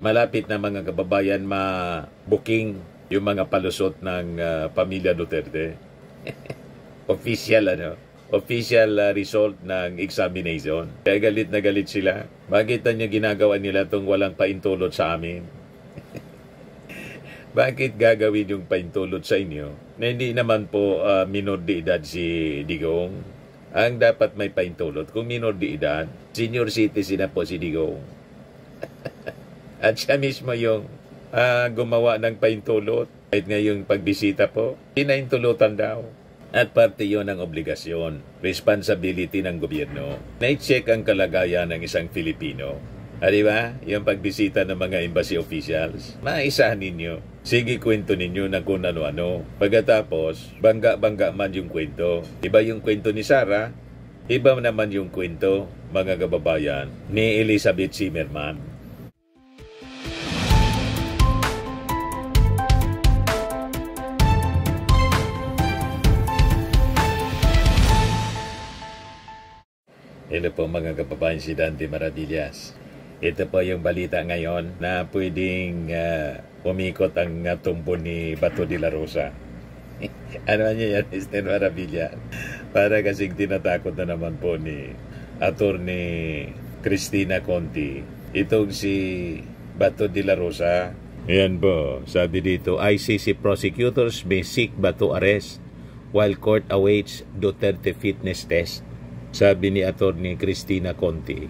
malapit na mga kababayan ma-booking yung mga palusot ng pamilya Duterte. Official result ng examination. Kaya galit na galit sila. Bakit na ginagawa nila itong walang paintulot sa amin? Bakit gagawin yung paintulot sa inyo na hindi naman po minor de edad si Digong? Ang dapat may paintulot kung minor de edad, senior citizen na po si Digong. At siya mismo yung gumawa ng paintulot. Kahit ngayong pagbisita po, pinaintulutan daw. At parte yon ng obligasyon, responsibility ng gobyerno na i-check ang kalagayan ng isang Filipino. Di ba? Yung pagbisita ng mga embassy officials, maisahan ninyo. Sige, kwento ninyo na kung ano-ano. Pagkatapos, bangga-bangga man yung kwento. Iba yung kwento ni Sarah, iba naman yung kwento, mga kababayan, ni Elizabeth Zimmerman. Hello po mga kababayan, si Dante Maravillas. Ito po yung balita ngayon na pwedeng umikot ang tumbo ni Bato de la Rosa. Ano niya yan, Mr. Maravillas? Para kasing tinatakot na naman po ni Attorney Cristina Conti. Itong si Bato de la Rosa. Ayan po, sabi dito, ICC prosecutors may seek Bato arrest while court awaits Duterte fitness test. Sabi ni Attorney Cristina Conti,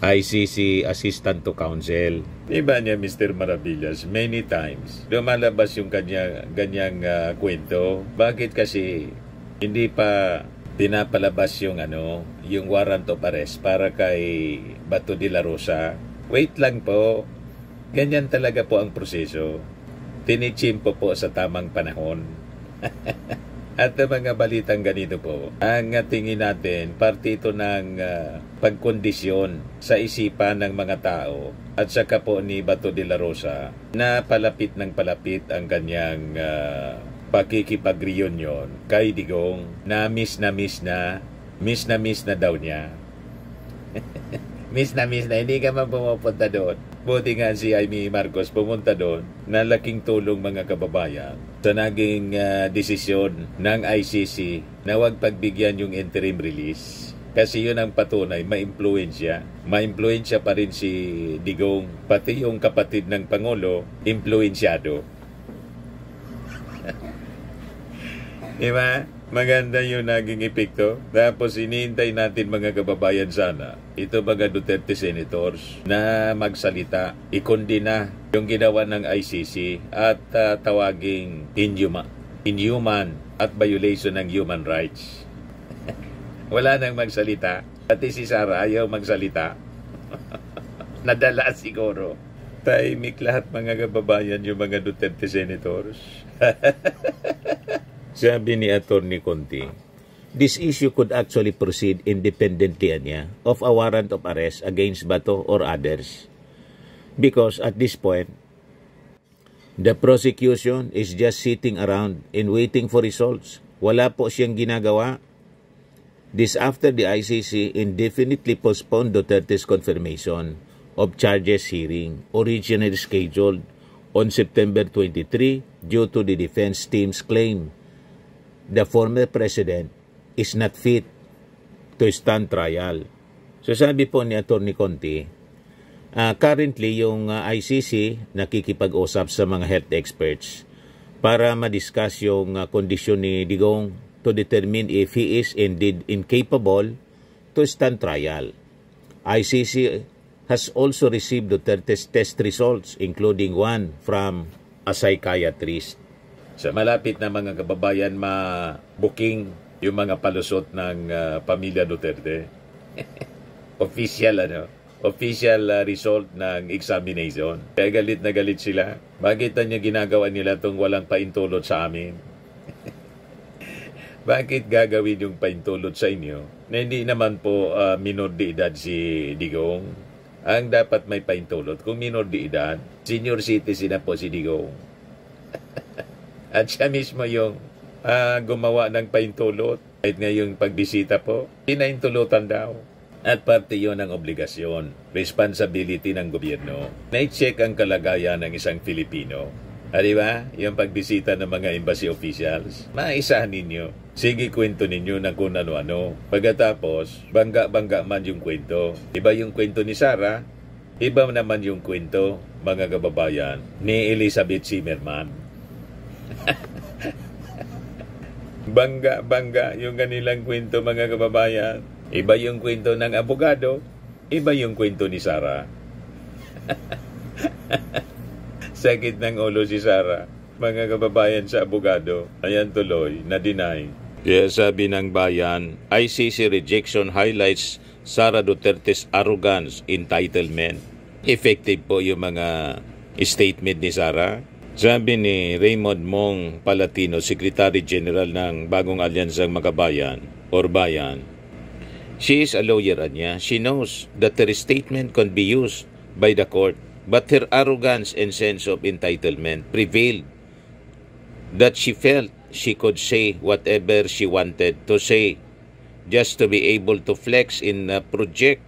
ICC Assistant to Counsel. Diba niya, Mr. Maravillas, many times lumalabas yung ganyang kwento. Bakit kasi hindi pa pinapalabas yung yung warrant of arrest para kay Bato de la Rosa? Wait lang po. Ganyan talaga po ang proseso. Tinichimpo po sa tamang panahon. At mga balitang ganito po, ang tingin natin, parte ito ng pagkondisyon sa isipan ng mga tao at saka po ni Bato de la Rosa na palapit ng palapit ang kanyang pakikipag-reunion kay Digong na miss na daw niya. Miss na, hindi ka man pumupunta doon. Buti nga si Amy Marcos pumunta doon na laking tulong mga kababayan sa naging desisyon ng ICC na huwag pagbigyan yung interim release. Kasi yun ang patunay, ma-impluensya. Ma-impluensya pa rin si Digong, pati yung kapatid ng Pangulo, impluensyado. Diba? Maganda yung naging epekto. Tapos hinihintay natin mga kababayan sana, ito mga Duterte senators na magsalita, ikondina yung ginawa ng ICC at tawaging inhuman at violation ng human rights. Wala nang magsalita. Pati si Sara ayaw magsalita. Nadala siguro. Tahimik lahat mga kababayan yung mga Duterte senators. Sabi ni Attorney Conti, this issue could actually proceed independently of a warrant of arrest against Bato or others. Because at this point, the prosecution is just sitting around and waiting for results. Wala po siyang ginagawa. This after the ICC indefinitely postponed Duterte's confirmation of charges hearing, originally scheduled on September 23 due to the defense team's claim the former president is not fit to stand trial. So sabi po ni Attorney Conti, currently yung ICC nakikipag-usap sa mga health experts para ma-discuss yung kondisyon ni Digong to determine if he is indeed incapable to stand trial. ICC has also received Duterte's test results, including one from a psychiatrist. Sa malapit na mga kababayan ma-booking yung mga palusot ng pamilya Duterte. Official result ng examination. Kaya galit na galit sila. Bakit na ginagawa nila itong walang paintulot sa amin? Bakit gagawin yung paintulot sa inyo na hindi naman po minor de edad si Digong? Ang dapat may paintulot kung minor de edad, senior citizen na po si Digong. At siya mismo yung gumawa ng paintulot. Kahit ngayong pagbisita po, pinaintulutan daw. At parte yun ang obligasyon, responsibility ng gobyerno na i-check ang kalagayan ng isang Filipino. Di ba? Yung pagbisita ng mga embassy officials, maisahan ninyo. Sige, kwento ninyo ng kung ano-ano. Pagkatapos, bangga-bangga man yung kwento. Iba yung kwento ni Sarah, iba naman yung kwento, mga kababayan, ni Elizabeth Zimmerman. Bangga-bangga yung kanilang kwento, mga kababayan. Iba yung kwento ng abogado, iba yung kwento ni Sarah. Sakit ng ulo si Sarah, mga kababayan sa abogado. Ayan tuloy, na-deny. Kaya sabi ng bayan, ICC rejection highlights Sara Duterte's arrogance, entitlement. Effective po yung mga statement ni Sara. Sabi ni Raymond Mong Palatino, Secretary General ng Bagong Alyansang Makabayan or Bayan, she is a lawyer niya. She knows that her statement can be used by the court, but her arrogance and sense of entitlement prevailed, that she felt she could say whatever she wanted to say just to be able to flex in project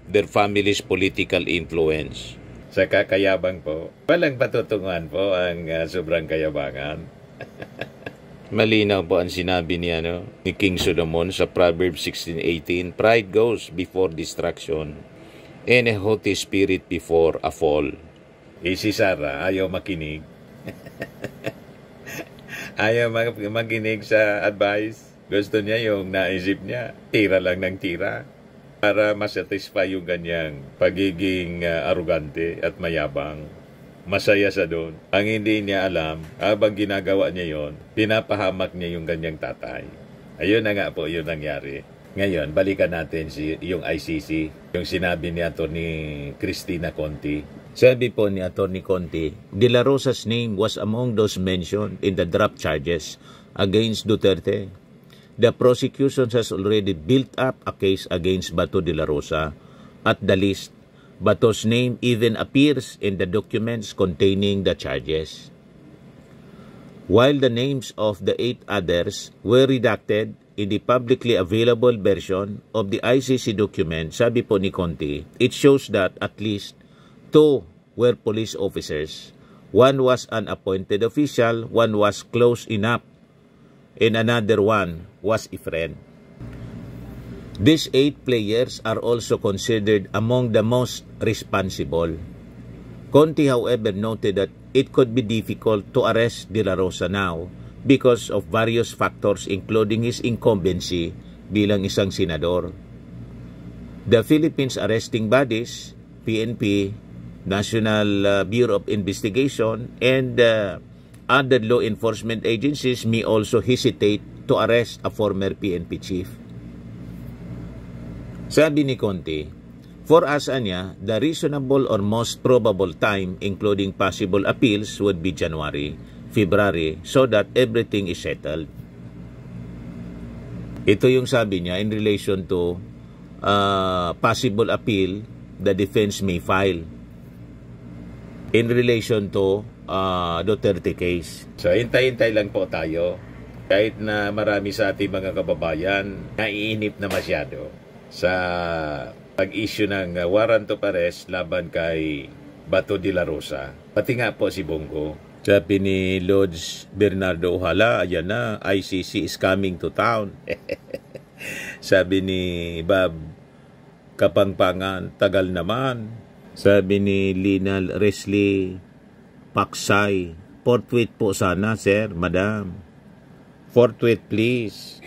their family's political influence. Sa kakayabang po, walang patutunguhan po ang sobrang kayabangan. Malinaw po ang sinabi ni King Solomon sa Proverbs 16:18, pride goes before destruction, and a haughty spirit before a fall. Si Sarah ayaw makinig. Ayaw makinig sa advice. Gusto niya yung naisip niya, tira lang ng tira para masatisfy yung ganyang pagiging arugante at mayabang. Masaya sa doon. Ang hindi niya alam, habang ginagawa niya yon, pinapahamak niya yung ganyang tatay. Ayun na nga po yung nangyari. Ngayon, balikan natin yung ICC, yung sinabi ni Atty. Cristina Conti. Sabi po ni Atty. Conti, De La Rosa's name was among those mentioned in the draft charges against Duterte. The prosecution has already built up a case against Bato de la Rosa. At the least, Bato's name even appears in the documents containing the charges. While the names of the 8 others were redacted in the publicly available version of the ICC document, sabi po ni Conti, it shows that at least 2 were police officers. One was an appointed official, one was close enough, and another one was a friend. These 8 players are also considered among the most responsible. Conti, however, noted that it could be difficult to arrest De La Rosa now because of various factors including his incumbency bilang isang senador. The Philippines arresting bodies, PNP, National Bureau of Investigation, and other law enforcement agencies may also hesitate to arrest a former PNP chief. Sabi ni Conti, for us, the reasonable or most probable time, including possible appeals, would be January, February, so that everything is settled. Ito yung sabi niya in relation to possible appeal the defense may file in relation to Duterte case. So, hintay-hintay lang po tayo. Kahit na marami sa ating mga kababayan naiinip na masyado sa pag-issue ng warrant of arrest laban kay Bato de la Rosa. Pati nga po si Bongo. Sabi ni Lodge Bernardo Ohala, ayan na, ICC is coming to town. Sabi ni Bob Kapangpangan, tagal naman. Sabi ni Linal Resley Paksay, forthwith po sana, sir, madam. Forthwith, please.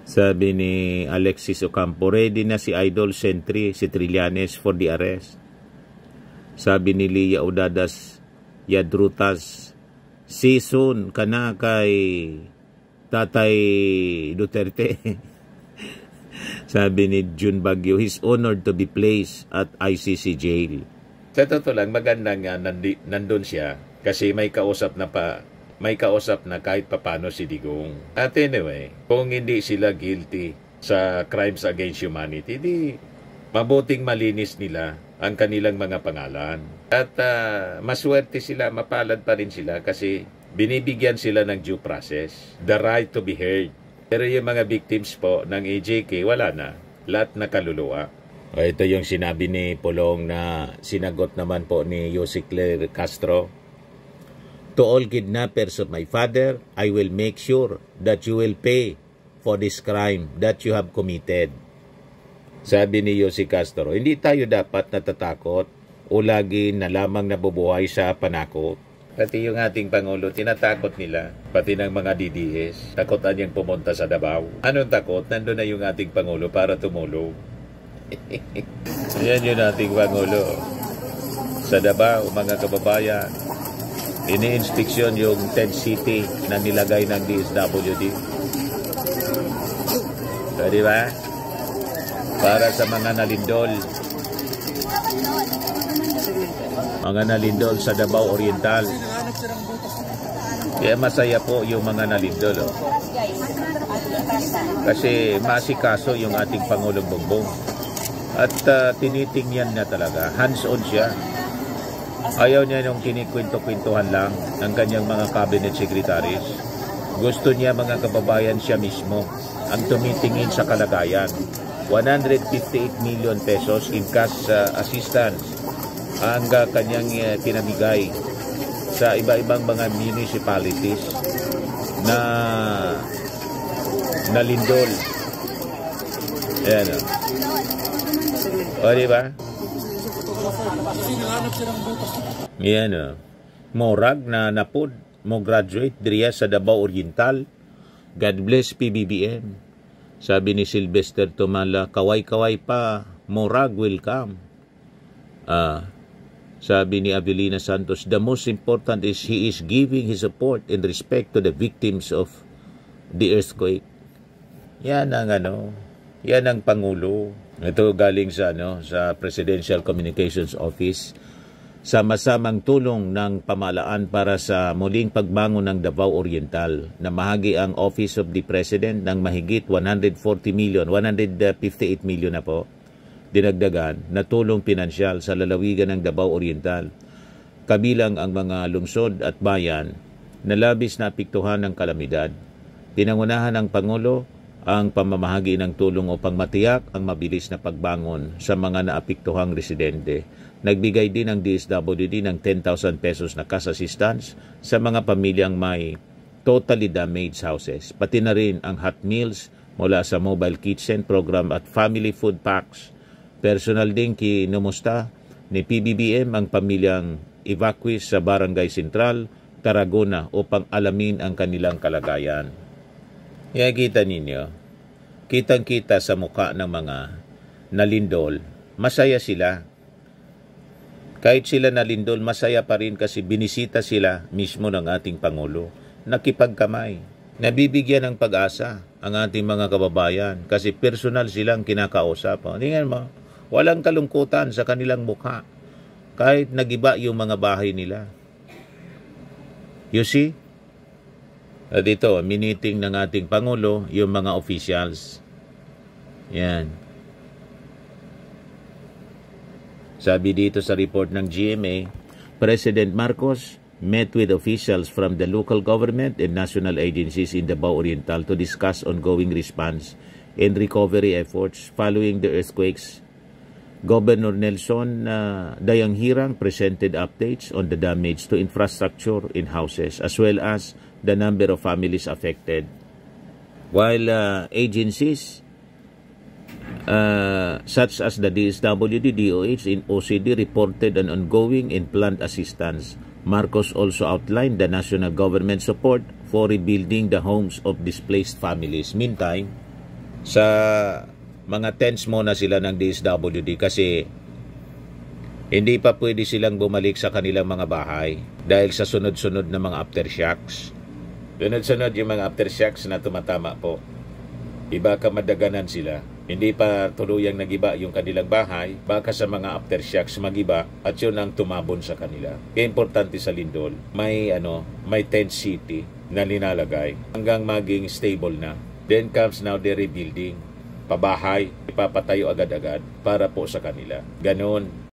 Sabi ni Alexis Ocampo, ready na si Idol Sentry, si Trillanes for the arrest. Sabi ni Lia Udadas Yadrutas, season ka na kay Tatay Duterte. Sabi ni June Bagyo, he's honored to be placed at ICC jail. Sa totoo lang, maganda nga nandun siya kasi may kausap na kahit papano si Digong. At anyway, kung hindi sila guilty sa crimes against humanity, di mabuting malinis nila ang kanilang mga pangalan. At maswerte sila, mapalad pa rin sila kasi binibigyan sila ng due process, the right to be heard. Pero yung mga victims po ng AJK, wala na. lahat na kaluluwa. Ito yung sinabi ni Pulong na sinagot naman po ni Jose Claire Castro. To all kidnappers of my father, I will make sure that you will pay for this crime that you have committed. Sabi ni Jose Castro, hindi tayo dapat natatakot o lagi na lamang nabubuhay sa panakot. Pati yung ating Pangulo, tinatakot nila. Pati ng mga DDS. Takotan niyang pumunta sa Davao. Anong takot? Nandun na yung ating Pangulo para tumulong. Yan yung ating Pangulo. Sa Davao, mga kababayan, ini-inspeksyon yung tent city na nilagay ng DSWD. So, di ba? Para sa mga nalindol. Mga nalindol sa Davao Oriental. Kaya masaya po yung mga nalindol. Oh. Kasi masikaso yung ating Pangulong Bongbong. At tinitingnan niya talaga. Hands-on siya. Ayaw niya nung kinikwento-kwentuhan lang ng kanyang mga cabinet secretaries. Gusto niya mga kababayan siya mismo ang tumitingin sa kalagayan. 158 million pesos in cash assistance ang kanyang pinamigay sa iba-ibang mga municipalities na nalindol. Ayan o. O, diba? Ayan o. Morag na napod mo graduate diriya sa Davao Oriental. God bless PBBM. Sabi ni Sylvester Tumala, kaway-kaway pa, morag will come. Sabi ni Avelina Santos, the most important is he is giving his support and respect to the victims of the earthquake. Yan ang yan ang Pangulo. Ito galing sa sa Presidential Communications Office. Sama-samang tulong ng pamahalaan para sa muling pagbangon ng Davao Oriental na mahagi ang Office of the President ng mahigit 158 million na po dinagdagan na tulong pinansyal sa lalawigan ng Davao Oriental. Kabilang ang mga lungsod at bayan na labis na apektuhan ng kalamidad. Pinangunahan ng Pangulo ang pamamahagi ng tulong upang matiyak ang mabilis na pagbangon sa mga naapektuhang residente. Nagbigay din ang DSWD ng 10,000 pesos na cash assistance sa mga pamilyang may totally damaged houses. Pati na rin ang hot meals mula sa mobile kitchen program at family food packs. Personal din kinumusta ni PBBM ang pamilyang evacuees sa Barangay Central, Tarragona upang alamin ang kanilang kalagayan. Kaya kita ninyo, kitang-kita sa mukha ng mga nalindol, masaya sila. Kahit sila nalindol, masaya pa rin kasi binisita sila mismo ng ating Pangulo. Nakipagkamay. Nabibigyan ng pag-asa ang ating mga kababayan kasi personal silang kinakausap. Tingnan mo, walang kalungkutan sa kanilang mukha kahit nagiba yung mga bahay nila. You see? At ito, miniting ng ating Pangulo yung mga officials. Yan. Sabi dito sa report ng GMA, President Marcos met with officials from the local government and national agencies in Davao Oriental to discuss ongoing response and recovery efforts following the earthquakes. Governor Nelson Dayanghirang presented updates on the damage to infrastructure in houses as well as the number of families affected. While agencies such as the DSWD, DOH, and OCD reported an ongoing and planned assistance, Marcos also outlined the national government support for rebuilding the homes of displaced families. Meantime, sa mga tents muna sila ng DSWD kasi hindi pa pwede silang bumalik sa kanilang mga bahay dahil sa sunod-sunod na mga aftershocks. Sunod-sunod yung mga aftershocks na tumatama po. Iba ka madaganan sila. Hindi pa tuluyang nagiba yung kanilang bahay, baka sa mga aftershocks magiba at yun ang tumabon sa kanila. Kaya importante sa lindol, may tent city na linalagay hanggang maging stable na. Then comes now the rebuilding. Pabahay, ipapatayo agad-agad para po sa kanila. Ganon.